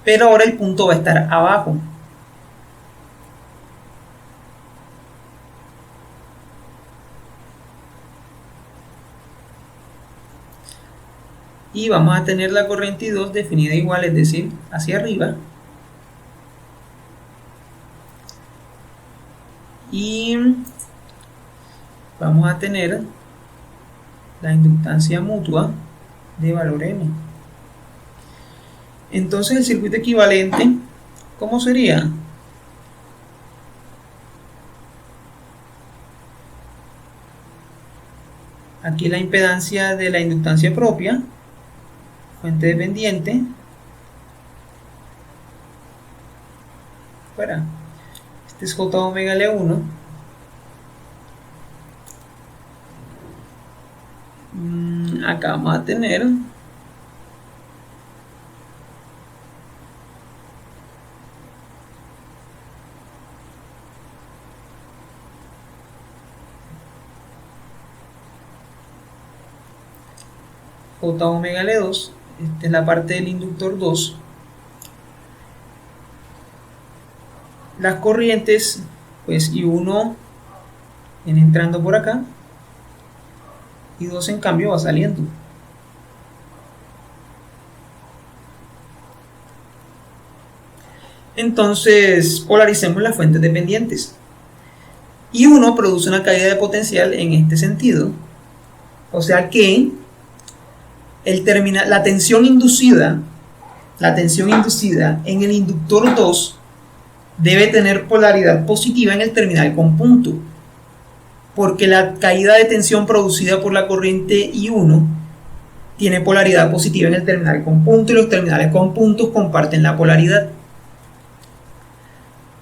Pero ahora el punto va a estar abajo. Y vamos a tener la corriente I2 definida igual, es decir, hacia arriba. Y vamos a tener la inductancia mutua de valor M. Entonces el circuito equivalente, ¿cómo sería? Aquí la impedancia de la inductancia propia, fuente dependiente, fuera. Este es J omega L1. Acá vamos a tener J omega L2. Esta es la parte del inductor 2. Las corrientes, pues I1 viene entrando por acá, I2 en cambio va saliendo. Entonces polaricemos las fuentes dependientes. I1 produce una caída de potencial en este sentido, o sea que la tensión inducida la tensión inducida en el inductor 2 debe tener polaridad positiva en el terminal con punto, porque la caída de tensión producida por la corriente I1 tiene polaridad positiva en el terminal con punto y los terminales con puntos comparten la polaridad.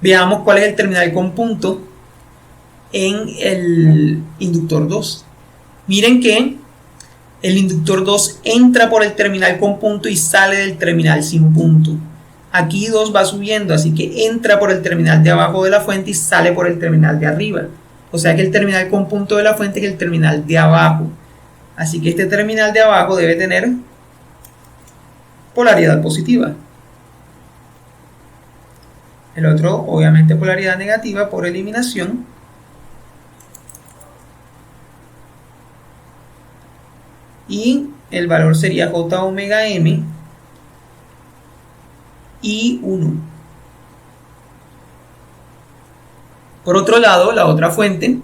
Veamos cuál es el terminal con punto en el inductor 2. Miren que el inductor 2 entra por el terminal con punto y sale del terminal sin punto. Aquí 2 va subiendo, así que entra por el terminal de abajo de la fuente y sale por el terminal de arriba. O sea que el terminal con punto de la fuente es el terminal de abajo. Así que este terminal de abajo debe tener polaridad positiva. El otro, obviamente, polaridad negativa por eliminación. Y el valor sería J omega M y 1. Por otro lado, la otra fuente,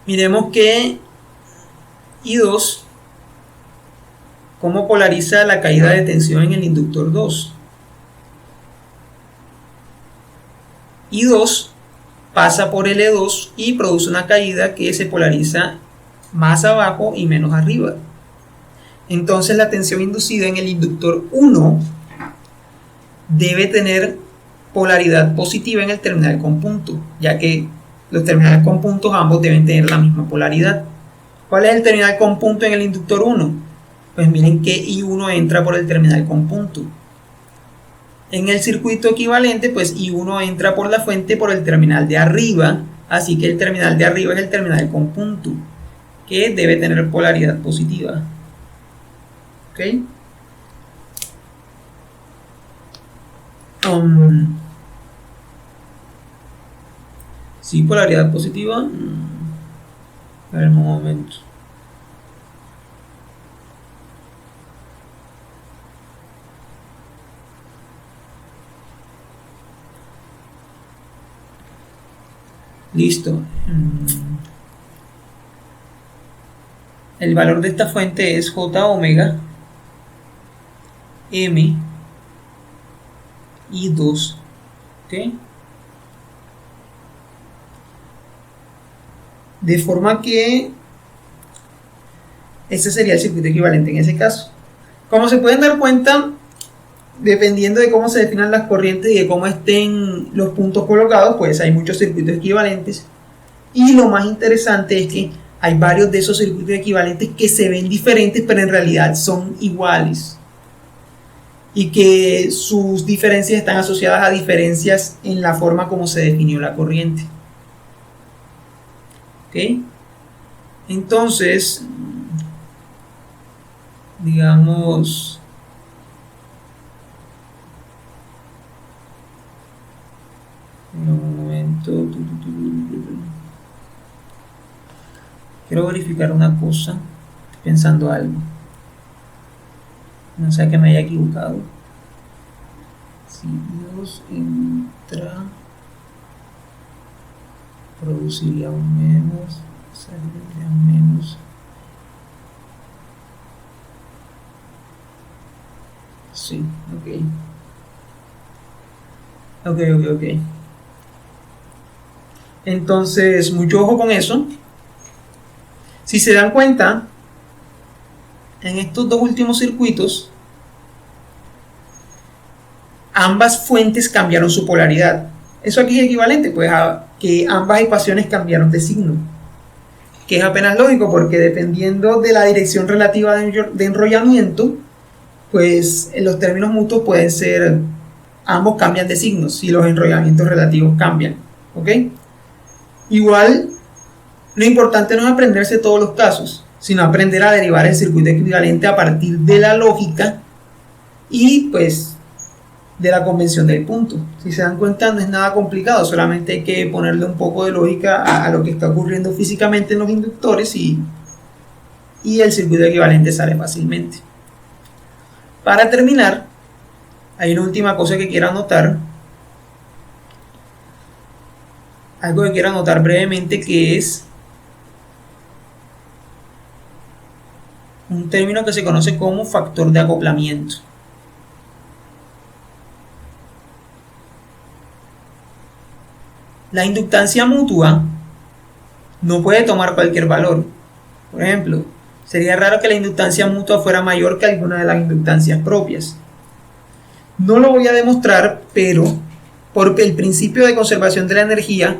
miremos que I2, cómo polariza la caída de tensión en el inductor 2. I2 pasa por L2 y produce una caída que se polariza más abajo y menos arriba. Entonces la tensión inducida en el inductor 1 debe tener polaridad positiva en el terminal con punto, ya que los terminales con puntos ambos deben tener la misma polaridad. ¿Cuál es el terminal con punto en el inductor 1? Pues miren que I1 entra por el terminal con punto. En el circuito equivalente, pues I1 entra por la fuente por el terminal de arriba, así que el terminal de arriba es el terminal con punto, que debe tener polaridad positiva. ¿Ok? Sí, polaridad positiva. A ver, un momento. Listo. El valor de esta fuente es J omega M y 2. ¿Ok? De forma que ese sería el circuito equivalente en ese caso. Como se pueden dar cuenta, dependiendo de cómo se definan las corrientes y de cómo estén los puntos colocados, pues hay muchos circuitos equivalentes. Y lo más interesante es que hay varios de esos circuitos equivalentes que se ven diferentes, pero en realidad son iguales. Y que sus diferencias están asociadas a diferencias en la forma como se definió la corriente. ¿Ok? Entonces, digamos, en un momento, quiero verificar una cosa, estoy pensando algo, no sea que me haya equivocado. Si Dios entra, produciría un menos, saldría un menos. Sí, ok. Entonces, mucho ojo con eso. Si se dan cuenta, en estos dos últimos circuitos, ambas fuentes cambiaron su polaridad. Eso aquí es equivalente, pues, a que ambas ecuaciones cambiaron de signo, que es apenas lógico, porque dependiendo de la dirección relativa de enrollamiento, pues los términos mutuos pueden ser, ambos cambian de signo si los enrollamientos relativos cambian. ¿Ok? Igual, lo importante no es aprenderse todos los casos, sino aprender a derivar el circuito equivalente a partir de la lógica y pues de la convención del punto. Si se dan cuenta, no es nada complicado, solamente hay que ponerle un poco de lógica a lo que está ocurriendo físicamente en los inductores y el circuito equivalente sale fácilmente. Para terminar, hay una última cosa que quiero anotar. Algo que quiero anotar brevemente, que es un término que se conoce como factor de acoplamiento. La inductancia mutua no puede tomar cualquier valor. Por ejemplo, sería raro que la inductancia mutua fuera mayor que alguna de las inductancias propias. No lo voy a demostrar, pero por el principio de conservación de la energía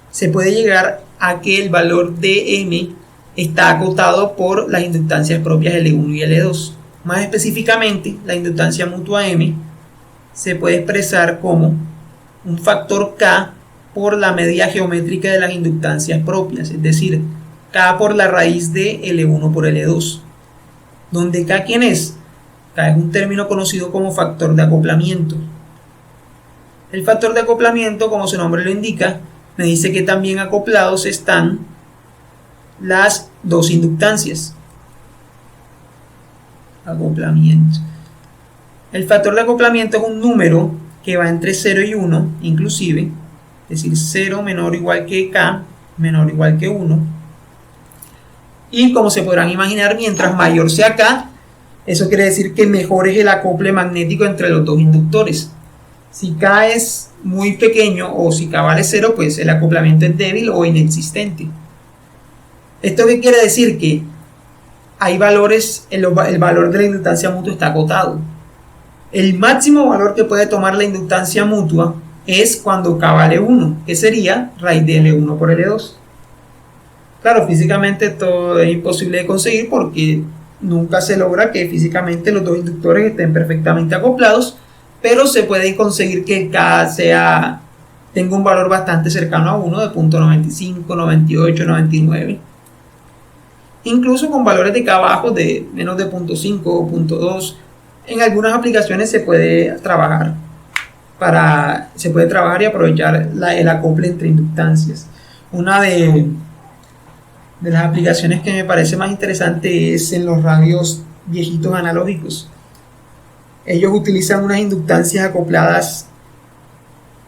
se puede llegar a que el valor de M está acotado por las inductancias propias L1 y L2. Más específicamente, la inductancia mutua M se puede expresar como un factor K por la medida geométrica de las inductancias propias, es decir, K por la raíz de L1 por L2. ¿Donde K quién es? K es un término conocido como factor de acoplamiento. El factor de acoplamiento, como su nombre lo indica, me dice que también acoplados están las dos inductancias. Acoplamiento. El factor de acoplamiento es un número que va entre 0 y 1, inclusive, es decir, 0 menor o igual que K, menor o igual que 1. Y como se podrán imaginar, mientras mayor sea K, eso quiere decir que mejor es el acople magnético entre los dos inductores. Si K es muy pequeño o si K vale 0, pues el acoplamiento es débil o inexistente. ¿Esto qué quiere decir? Que hay valores, el valor de la inductancia mutua está acotado. El máximo valor que puede tomar la inductancia mutua es cuando K vale 1, que sería raíz de L1 por L2. Claro, físicamente esto es imposible de conseguir porque nunca se logra que físicamente los dos inductores estén perfectamente acoplados, pero se puede conseguir que K tenga un valor bastante cercano a 1, de 0.95, 98, 99. Incluso con valores de K bajos de menos de 0.5 o 0.2. En algunas aplicaciones se puede trabajar y aprovechar el acople entre inductancias. Una de las aplicaciones que me parece más interesante es en los radios viejitos analógicos. Ellos utilizan unas inductancias acopladas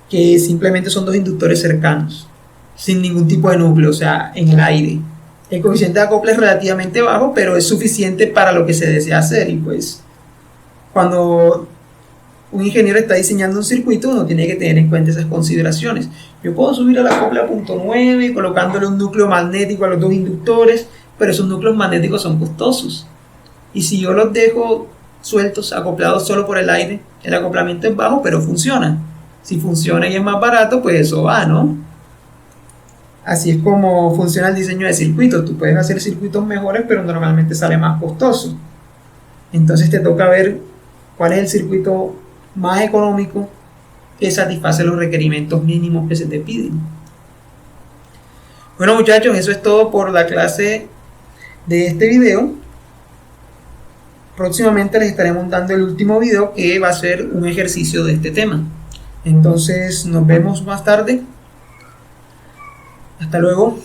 que simplemente son dos inductores cercanos, sin ningún tipo de núcleo, o sea, en el aire. El coeficiente de acople es relativamente bajo, pero es suficiente para lo que se desea hacer. Y pues, cuando un ingeniero está diseñando un circuito, uno tiene que tener en cuenta esas consideraciones. Yo puedo subir el acople a 0.9 colocándole un núcleo magnético a los dos inductores, pero esos núcleos magnéticos son costosos. Y si yo los dejo sueltos, acoplados solo por el aire, el acoplamiento es bajo, pero funciona. Si funciona y es más barato, pues eso va, ¿no? Así es como funciona el diseño de circuitos. Tú puedes hacer circuitos mejores, pero normalmente sale más costoso. Entonces te toca ver cuál es el circuito más económico que satisface los requerimientos mínimos que se te piden. Bueno, muchachos, eso es todo por la clase de este video. Próximamente les estaremos dando el último video, que va a ser un ejercicio de este tema. Entonces nos vemos más tarde. Hasta luego.